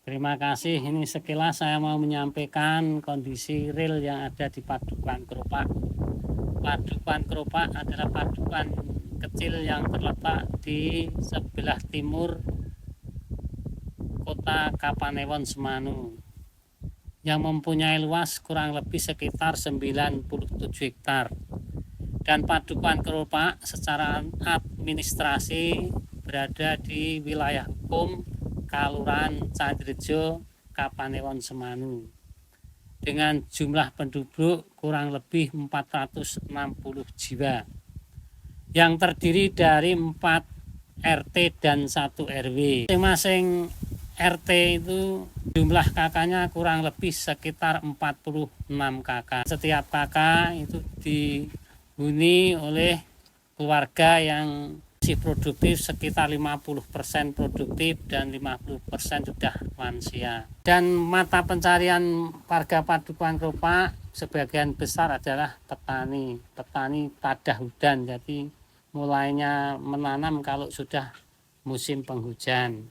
Terima kasih, ini sekilas saya mau menyampaikan kondisi real yang ada di Padukuhan Keropak. Padukuhan Keropak adalah padukuhan kecil yang terletak di sebelah timur kota Kapanewon Semanu, yang mempunyai luas kurang lebih sekitar 97 hektar. Dan Padukuhan Keropak secara administrasi berada di wilayah hukum Kalurahan Candirejo, Kapanewon Semanu, dengan jumlah penduduk kurang lebih 460 jiwa, yang terdiri dari 4 RT dan 1 RW. Masing-masing RT itu jumlah kakaknya kurang lebih sekitar 46 kakak. Setiap kakak itu dihuni oleh keluarga yang masih produktif, sekitar 50% produktif dan 50% sudah lansia. Dan mata pencarian warga Padukuhan Keropak sebagian besar adalah petani tada hudan, jadi mulainya menanam kalau sudah musim penghujan.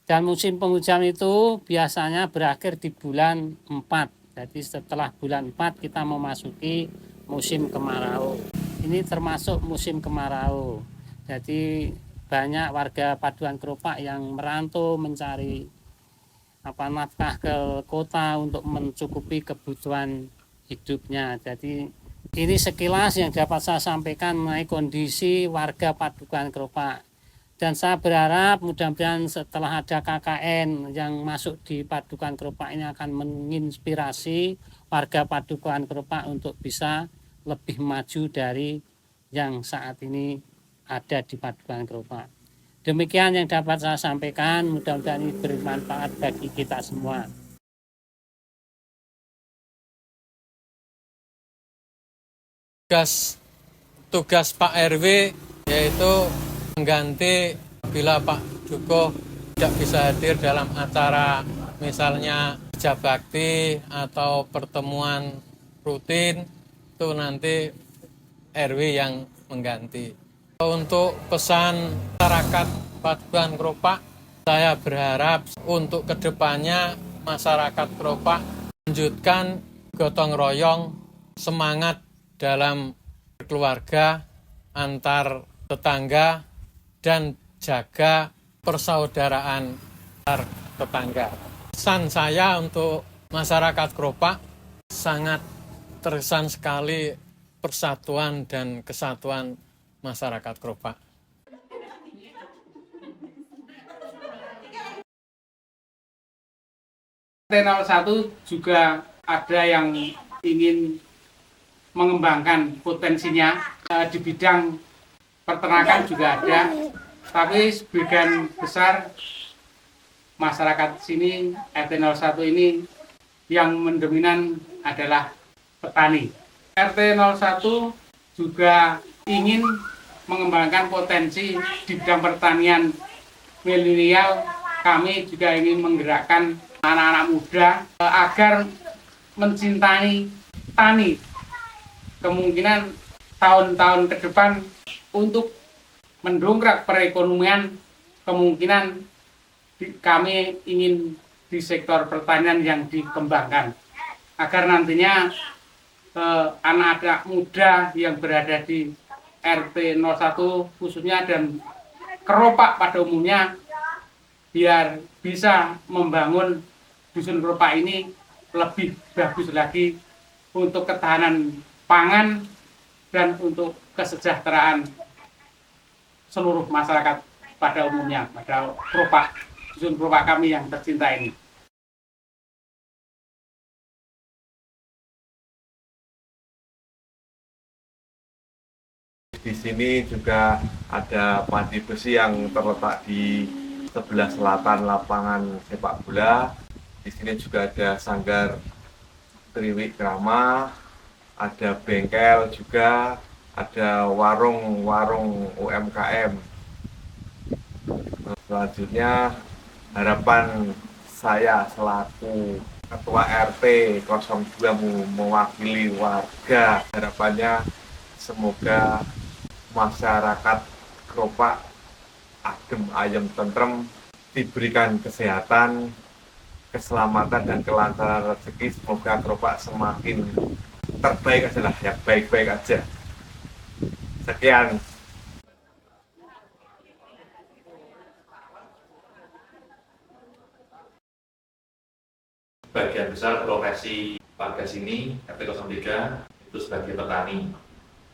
Dan musim penghujan itu biasanya berakhir di bulan 4. Jadi setelah bulan 4 kita memasuki musim kemarau. Ini termasuk musim kemarau. Jadi banyak warga Padukuhan Keropak yang merantau mencari nafkah ke kota untuk mencukupi kebutuhan hidupnya. Jadi ini sekilas yang dapat saya sampaikan mengenai kondisi warga Padukuhan Keropak. Dan saya berharap mudah-mudahan setelah ada KKN yang masuk di Padukuhan Keropak ini akan menginspirasi warga Padukuhan Keropak untuk bisa lebih maju dari yang saat ini ada di Padukuhan Keropak. Demikian yang dapat saya sampaikan, mudah-mudahan ini bermanfaat bagi kita semua. Tugas Pak RW yaitu mengganti bila Pak Dukuh tidak bisa hadir dalam acara misalnya kerja bakti atau pertemuan rutin, itu nanti RW yang mengganti. Untuk pesan masyarakat Padukuhan Keropak, saya berharap untuk kedepannya masyarakat Keropak lanjutkan gotong royong, semangat dalam berkeluarga antar tetangga dan jaga persaudaraan antar tetangga. Pesan saya untuk masyarakat Keropak, sangat terkesan sekali persatuan dan kesatuan masyarakat Keropak. RT01 juga ada yang ingin mengembangkan potensinya di bidang peternakan juga ada, tapi sebagian besar masyarakat sini RT01 ini yang mendominan adalah petani. RT01 juga ingin mengembangkan potensi di bidang pertanian milenial. Kami juga ingin menggerakkan anak-anak muda agar mencintai tani. Kemungkinan tahun-tahun ke depan untuk mendongkrak perekonomian, kemungkinan kami ingin di sektor pertanian yang dikembangkan agar nantinya anak-anak muda yang berada di RT01 khususnya dan Keropak pada umumnya biar bisa membangun dusun Keropak ini lebih bagus lagi untuk ketahanan pangan dan untuk kesejahteraan seluruh masyarakat pada umumnya, pada Keropak, dusun Keropak kami yang tercinta ini. Di sini juga ada padi besi yang terletak di sebelah selatan lapangan sepak bola. Di sini juga ada sanggar Triwikrama, ada bengkel juga, ada warung-warung UMKM. Selanjutnya harapan saya selaku Ketua RT 02 mewakili warga, harapannya semoga masyarakat Keropak adem ayem tentrem, diberikan kesehatan, keselamatan dan kelancaran rezeki. Semoga Keropak semakin terbaik aja lah, ya baik-baik aja. Sekian. Bagian besar profesi warga sini RT 03 itu sebagai petani,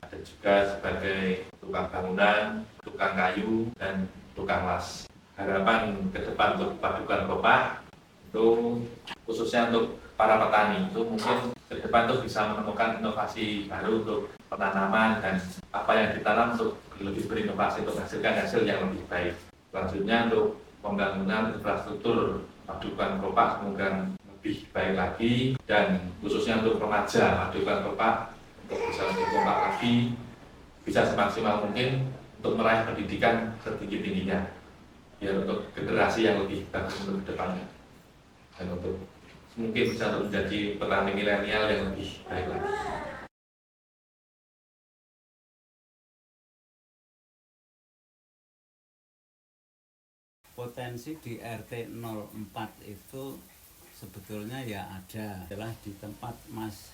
ada juga sebagai tukang bangunan, tukang kayu, dan tukang las. Harapan ke depan untuk Padukan Keropak itu khususnya untuk para petani itu mungkin ke depan itu bisa menemukan inovasi baru untuk penanaman dan apa yang ditanam untuk lebih berinovasi untuk menghasilkan hasil yang lebih baik. Selanjutnya untuk pembangunan infrastruktur Padukan Keropak semoga lebih baik lagi, dan khususnya untuk remaja Padukan Keropak untuk bisa lebih kompak lagi, bisa semaksimal mungkin untuk meraih pendidikan setinggi-tingginya biar untuk generasi yang lebih bagus untuk depannya, dan untuk mungkin bisa untuk menjadi petani milenial yang lebih baik lagi. Potensi di RT 04 itu sebetulnya ya ada, adalah di tempat Mas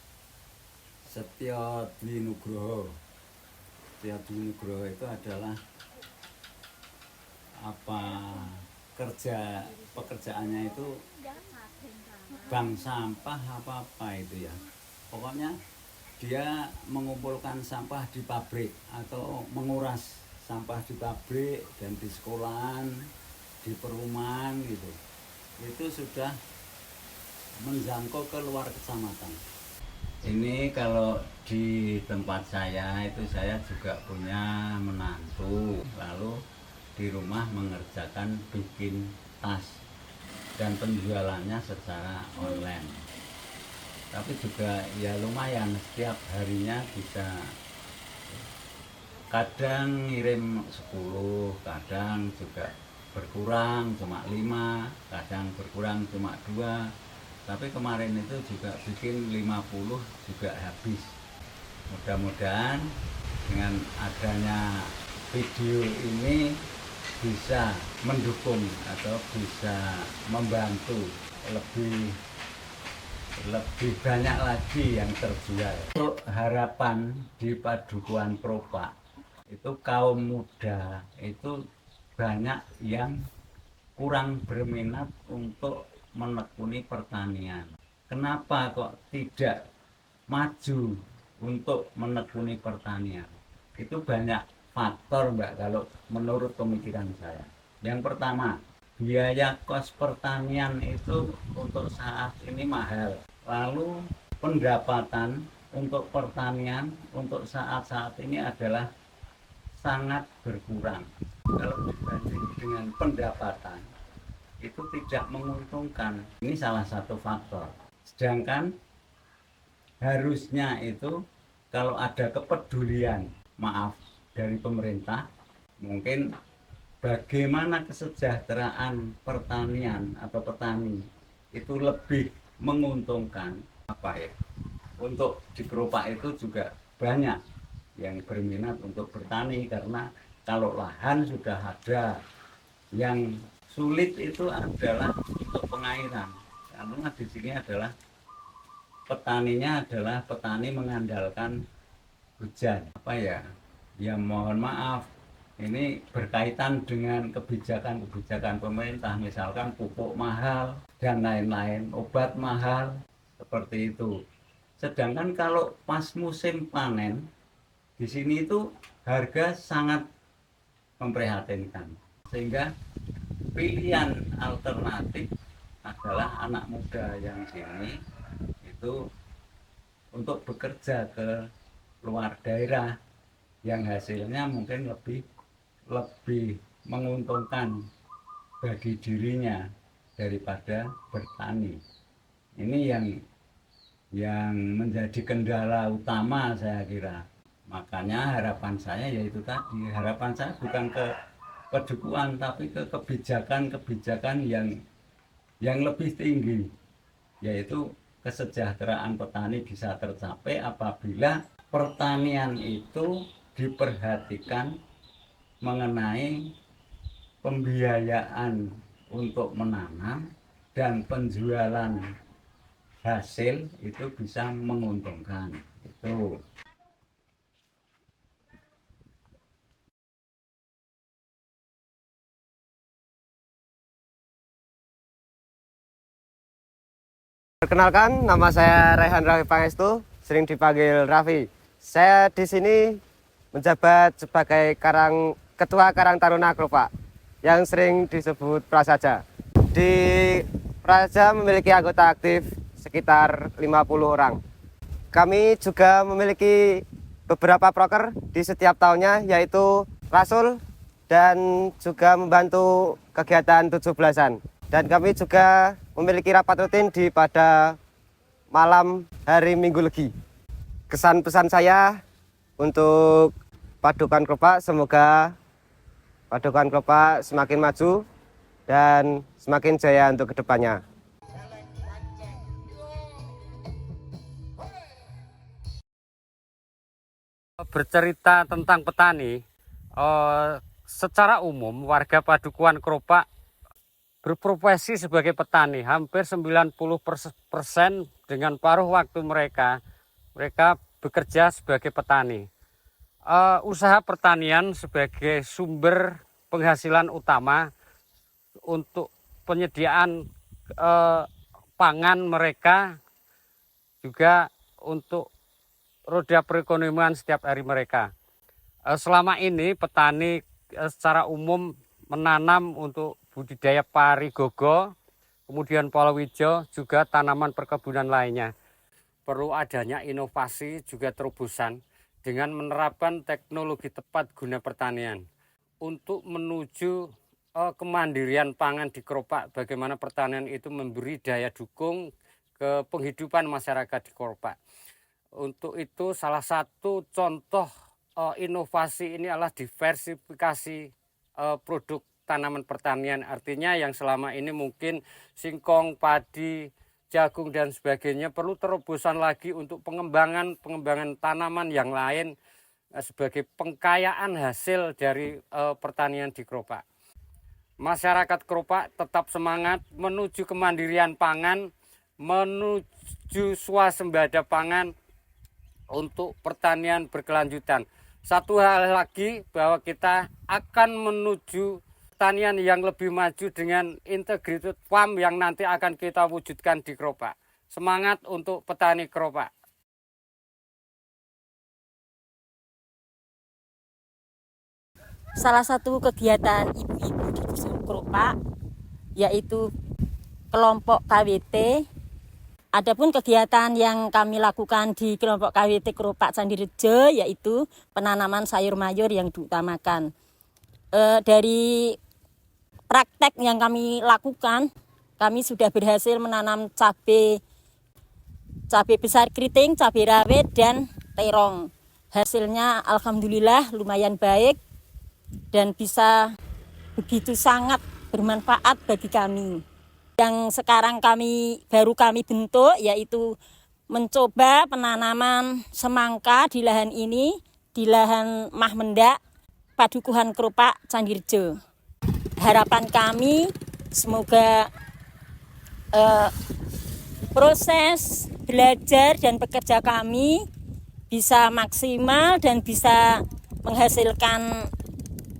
Setio Dwi Nugroho. Setio Dwi Nugroho itu adalah pekerjaannya itu bank sampah apa itu ya. Pokoknya dia mengumpulkan sampah di pabrik atau menguras sampah di pabrik dan di sekolahan, di perumahan gitu. Itu sudah menjangkau ke luar kecamatan. Ini kalau di tempat saya itu saya juga punya menantu, lalu di rumah mengerjakan bikin tas dan penjualannya secara online. Tapi juga ya lumayan, setiap harinya bisa kadang ngirim 10, kadang juga berkurang cuma 5, kadang berkurang cuma 2. Tapi kemarin itu juga bikin 50 juga habis. Mudah-mudahan dengan adanya video ini bisa mendukung atau bisa membantu lebih banyak lagi yang terjual. Untuk harapan di Padukuhan Keropak itu kaum muda itu banyak yang kurang berminat untuk menekuni pertanian. Kenapa kok tidak maju untuk menekuni pertanian? Itu banyak faktor, Mbak, kalau menurut pemikiran saya. Yang pertama, biaya kos pertanian itu untuk saat ini mahal. Lalu pendapatan untuk pertanian untuk saat-saat ini adalah sangat berkurang. Kalau dibanding dengan pendapatan itu tidak menguntungkan. Ini salah satu faktor. Sedangkan harusnya itu kalau ada kepedulian, maaf, dari pemerintah, mungkin bagaimana kesejahteraan pertanian atau petani itu lebih menguntungkan. Untuk di Keropak itu juga banyak yang berminat untuk bertani, karena kalau lahan sudah ada. Yang sulit itu adalah untuk pengairan, karena di sini adalah petaninya adalah petani mengandalkan hujan. Ya mohon maaf, ini berkaitan dengan kebijakan pemerintah, misalkan pupuk mahal dan lain-lain, obat mahal, seperti itu. Sedangkan kalau pas musim panen di sini itu harga sangat memprihatinkan, sehingga pilihan alternatif adalah anak muda yang sini itu untuk bekerja ke luar daerah yang hasilnya mungkin lebih menguntungkan bagi dirinya daripada bertani. Ini yang menjadi kendala utama saya kira. Makanya harapan saya yaitu tadi, harapan saya bukan ke pedukuhan tapi ke kebijakan-kebijakan yang lebih tinggi, yaitu kesejahteraan petani bisa tercapai apabila pertanian itu diperhatikan mengenai pembiayaan untuk menanam dan penjualan hasil itu bisa menguntungkan. Itu. Perkenalkan, nama saya Raihan Raffi Pangestu, sering dipanggil Raffi. Saya di sini menjabat sebagai Ketua Karang Taruna Kropak, yang sering disebut Prasaja. Di Prasaja memiliki anggota aktif sekitar 50 orang. Kami juga memiliki beberapa proker di setiap tahunnya, yaitu Rasul dan juga membantu kegiatan 17-an. Dan kami juga memiliki rapat rutin pada malam hari Minggu Legi. Kesan pesan saya untuk Padukan Kropak, semoga Padukan Kropak semakin maju dan semakin jaya untuk kedepannya. Bercerita tentang petani, secara umum warga Padukuhan Kropak berprofesi sebagai petani. Hampir 90% dengan paruh waktu mereka bekerja sebagai petani. Usaha pertanian sebagai sumber penghasilan utama untuk penyediaan pangan mereka, juga untuk roda perekonomian setiap hari mereka. Selama ini petani secara umum menanam untuk budidaya pari gogo, kemudian palawija, juga tanaman perkebunan lainnya. Perlu adanya inovasi juga terobosan dengan menerapkan teknologi tepat guna pertanian untuk menuju kemandirian pangan di Kropak. Bagaimana pertanian itu memberi daya dukung ke penghidupan masyarakat di Kropak. Untuk itu salah satu contoh inovasi ini adalah diversifikasi produk tanaman pertanian, artinya yang selama ini mungkin singkong, padi, jagung dan sebagainya perlu terobosan lagi untuk pengembangan tanaman yang lain sebagai pengkayaan hasil dari pertanian di Kropak. Masyarakat Kropak tetap semangat menuju kemandirian pangan, menuju swasembada pangan untuk pertanian berkelanjutan. Satu hal lagi, bahwa kita akan menuju pertanian yang lebih maju dengan integrated farm yang nanti akan kita wujudkan di Kropak. Semangat untuk petani Kropak. Salah satu kegiatan ibu-ibu di Dusun Kropak yaitu kelompok KWT. Adapun kegiatan yang kami lakukan di kelompok KWT Kropak Candirejo yaitu penanaman sayur mayur yang diutamakan. Dari praktek yang kami lakukan, kami sudah berhasil menanam cabai besar keriting, cabai rawit, dan terong. Hasilnya alhamdulillah lumayan baik dan bisa begitu sangat bermanfaat bagi kami. Yang sekarang baru kami bentuk yaitu mencoba penanaman semangka di lahan ini, di lahan Mahmendak, Padukuhan Kropak Candirejo. Harapan kami semoga proses belajar dan bekerja kami bisa maksimal dan bisa menghasilkan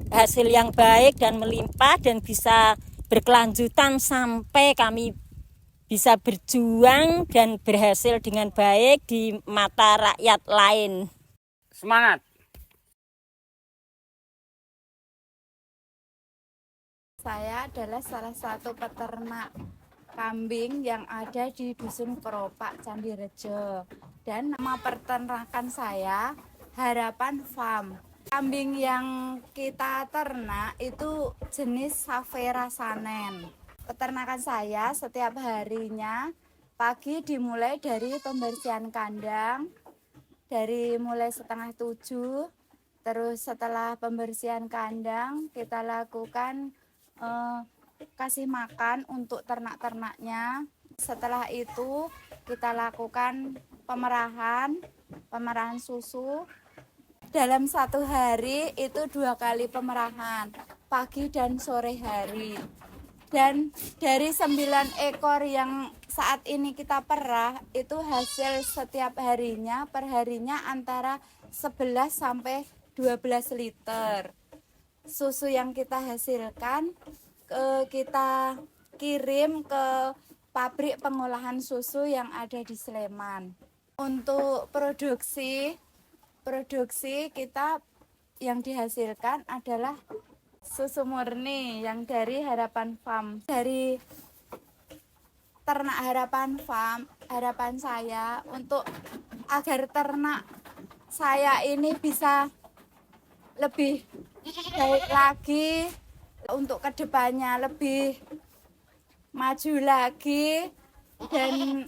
hasil yang baik dan melimpah dan bisa berkelanjutan sampai kami bisa berjuang dan berhasil dengan baik di mata rakyat lain. Semangat! Saya adalah salah satu peternak kambing yang ada di Dusun Kropak Candirejo. Dan nama peternakan saya Harapan Farm. Kambing yang kita ternak itu jenis Safera Sanen. Peternakan saya setiap harinya pagi dimulai dari pembersihan kandang, dari mulai 6:30. Terus setelah pembersihan kandang kita lakukan kasih makan untuk ternak-ternaknya. Setelah itu kita lakukan pemerahan susu. Dalam satu hari itu 2 kali pemerahan, pagi dan sore hari. Dan dari 9 ekor yang saat ini kita perah, itu hasil setiap harinya, perharinya antara 11 sampai 12 liter. Susu yang kita hasilkan, kita kirim ke pabrik pengolahan susu yang ada di Sleman. Untuk produksi kita yang dihasilkan adalah susu murni yang dari Harapan Farm. Dari ternak Harapan Farm, harapan saya untuk agar ternak saya ini bisa lebih baik lagi, untuk kedepannya lebih maju lagi, dan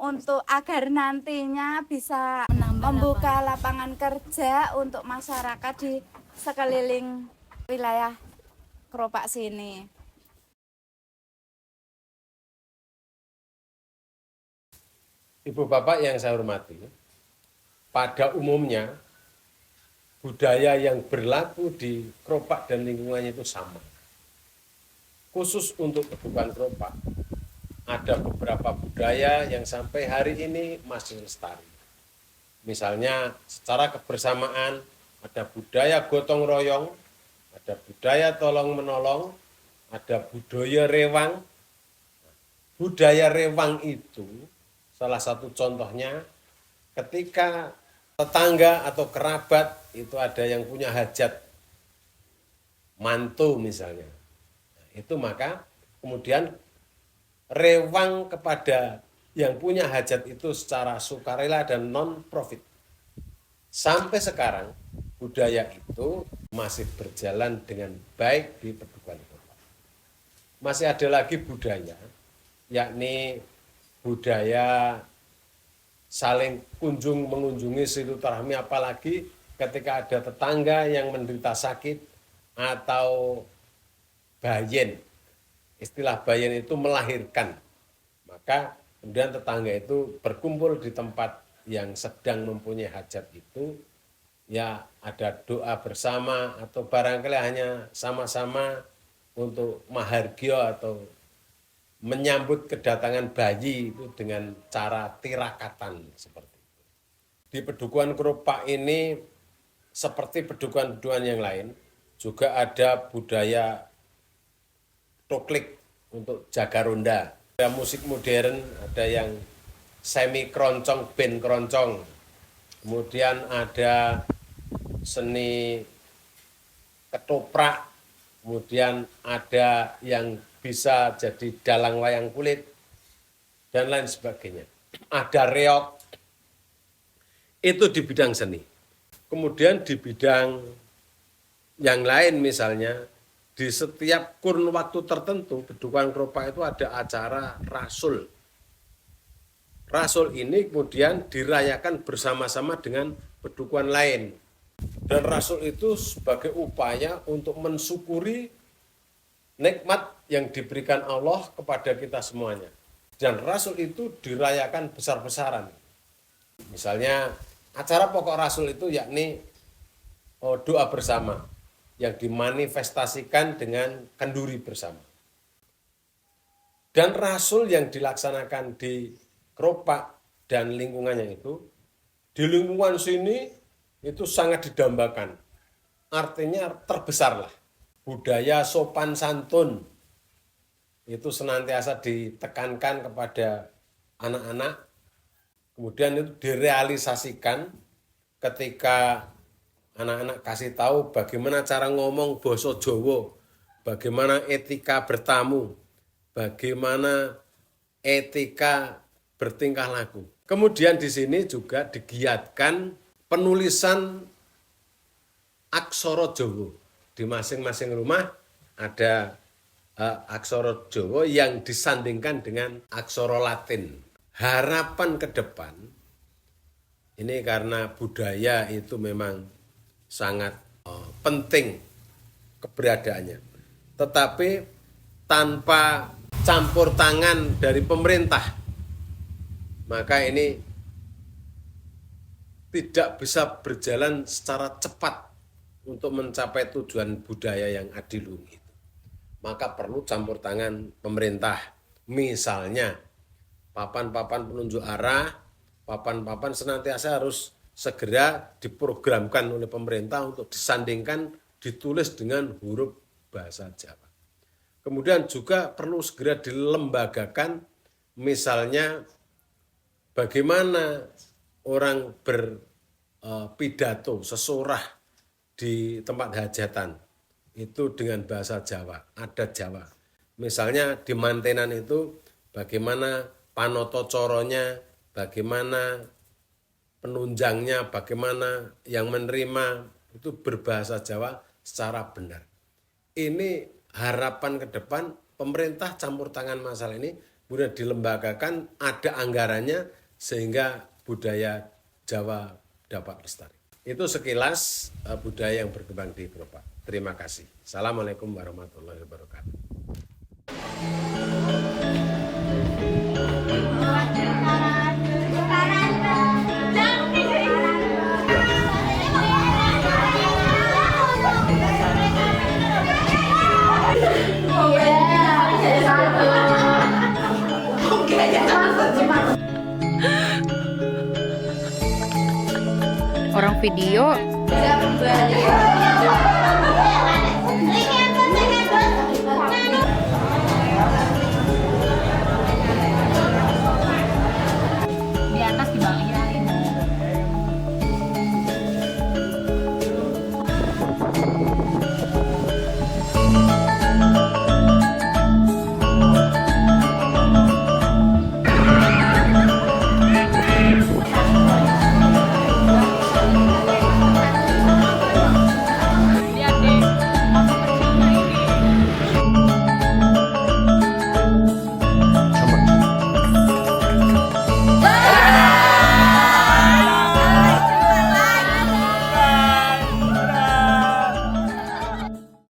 untuk agar nantinya bisa membuka lapangan kerja untuk masyarakat di sekeliling wilayah Keropak sini. Ibu bapak yang saya hormati, pada umumnya budaya yang berlaku di Keropak dan lingkungannya itu sama. Khusus untuk kehidupan Keropak, ada beberapa budaya yang sampai hari ini masih lestari. Misalnya secara kebersamaan ada budaya gotong royong, ada budaya tolong menolong, ada budaya rewang. Budaya rewang itu salah satu contohnya ketika tetangga atau kerabat itu ada yang punya hajat mantu misalnya. Itu maka kemudian rewang kepada yang punya hajat itu secara sukarela dan non-profit. Sampai sekarang budaya itu masih berjalan dengan baik di Pedukuhan Keropak. Masih ada lagi budaya, yakni budaya saling kunjung mengunjungi silaturahmi, apalagi ketika ada tetangga yang menderita sakit atau bayin. Istilah bayin itu melahirkan, maka kemudian tetangga itu berkumpul di tempat yang sedang mempunyai hajat itu, ya ada doa bersama atau barangkali hanya sama-sama untuk mahargyo atau menyambut kedatangan bayi itu dengan cara tirakatan seperti itu. Di Pedukuhan Keropak ini seperti pedukuhan-pedukuhan yang lain juga ada budaya toklik untuk jaga ronda. Ada musik modern, ada yang semi keroncong, band keroncong. Kemudian ada seni ketoprak, kemudian ada yang bisa jadi dalang wayang kulit, dan lain sebagainya. Ada reok, itu di bidang seni. Kemudian di bidang yang lain misalnya, di setiap kurun waktu tertentu, Pedukuhan Keropak itu ada acara rasul. Rasul ini kemudian dirayakan bersama-sama dengan pedukuhan lain. Dan rasul itu sebagai upaya untuk mensyukuri nikmat yang diberikan Allah kepada kita semuanya. Dan rasul itu dirayakan besar-besaran. Misalnya acara pokok rasul itu yakni doa bersama, yang dimanifestasikan dengan kenduri bersama. Dan rasul yang dilaksanakan di Keropak dan lingkungannya itu, di lingkungan sini itu sangat didambakan. Artinya terbesarlah. Budaya sopan santun itu senantiasa ditekankan kepada anak-anak. Kemudian itu direalisasikan ketika anak-anak kasih tahu bagaimana cara ngomong basa Jawa, bagaimana etika bertamu, bagaimana etika bertingkah laku. Kemudian di sini juga digiatkan penulisan aksara Jawa. Di masing-masing rumah ada aksara Jawa yang disandingkan dengan aksara Latin. Harapan ke depan, ini karena budaya itu memang sangat penting keberadaannya. Tetapi tanpa campur tangan dari pemerintah, maka ini tidak bisa berjalan secara cepat untuk mencapai tujuan budaya yang adiluhung itu. Maka perlu campur tangan pemerintah. Misalnya, papan-papan penunjuk arah, papan-papan senantiasa harus segera diprogramkan oleh pemerintah untuk disandingkan, ditulis dengan huruf bahasa Jawa. Kemudian juga perlu segera dilembagakan, misalnya bagaimana orang berpidato, sesorah di tempat hajatan, itu dengan bahasa Jawa, adat Jawa. Misalnya di mantenan itu bagaimana panoto coronya, bagaimana penunjangnya, bagaimana yang menerima, itu berbahasa Jawa secara benar. Ini harapan ke depan, pemerintah campur tangan masalah ini, kemudian dilembagakan, ada anggarannya, sehingga budaya Jawa dapat lestari. Itu sekilas budaya yang berkembang di Keropak. Terima kasih. Assalamualaikum warahmatullahi wabarakatuh. Orang video